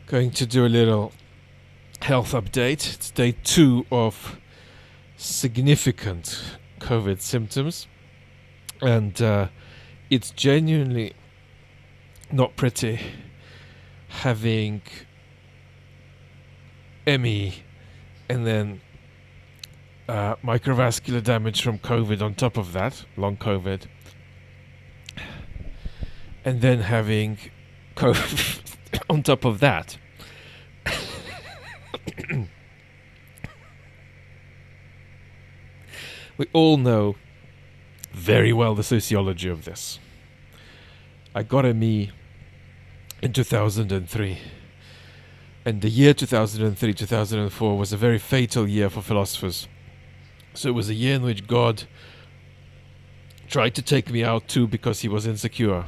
Going to do a little health update. It's day 2 of significant COVID symptoms, and it's genuinely not pretty having ME and then microvascular damage from COVID on top of that, long COVID, and then having COVID on top of that. We all know very well the sociology of this. I got a ME in 2003. And the year 2003, 2004 was a very fatal year for philosophers. So it was a year in which God tried to take me out too because he was insecure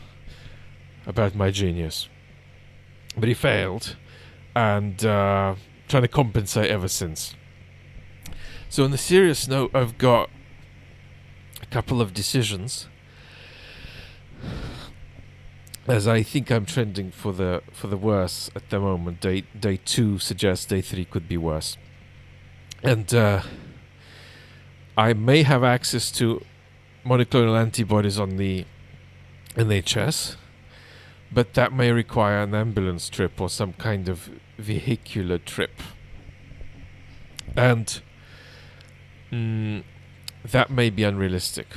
about my genius. But he failed, and trying to compensate ever since. So on a serious note, I've got a couple of decisions, as I think I'm trending for the worse at the moment. Day 2 suggests day 3 could be worse, and I may have access to monoclonal antibodies on the NHS, but that may require an ambulance trip or some kind of vehicular trip, and that may be unrealistic.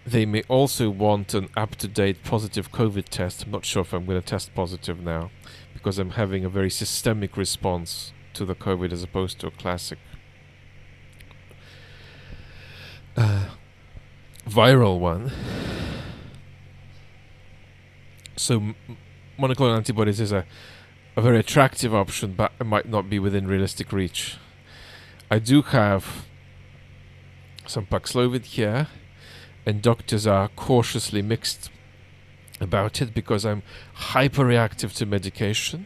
They may also want an up-to-date positive COVID test. I'm not sure if I'm going to test positive now, because I'm having a very systemic response to the COVID as opposed to a classic viral one. So monoclonal antibodies is a very attractive option, but it might not be within realistic reach. I do have some Paxlovid here, and doctors are cautiously mixed about it because I'm hyperreactive to medication.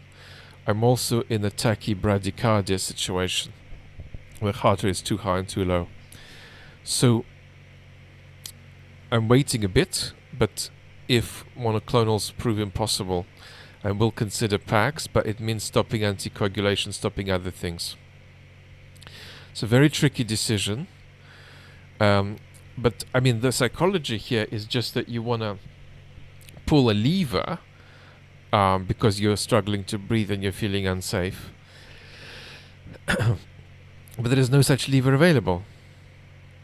I'm also in a tachybradycardia situation where heart rate is too high and too low. So I'm waiting a bit, but if monoclonals prove impossible, I will consider Pax, but it means stopping anticoagulation, stopping other things. It's a very tricky decision. But I mean, the psychology here is just that you want to pull a lever because you're struggling to breathe and you're feeling unsafe. But there is no such lever available.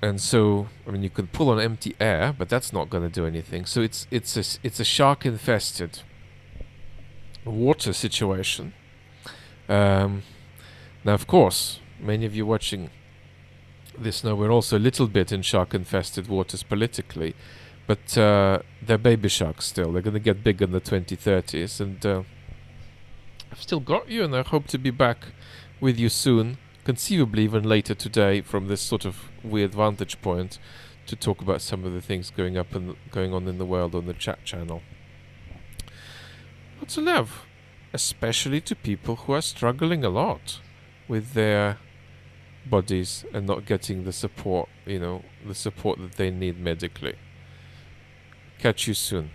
And so, I mean, you can pull on empty air, but that's not going to do anything. So it's a shark-infested water situation. Now, of course, many of you watching this know we're also a little bit in shark-infested waters politically, but they're baby sharks still. They're going to get big in the 2030s, and I've still got you, and I hope to be back with you soon, conceivably even later today, from this sort of weird vantage point, to talk about some of the things going on in the world on the chat channel. Lots of love, especially to people who are struggling a lot with their bodies and not getting the support, the support that they need medically. Catch you soon.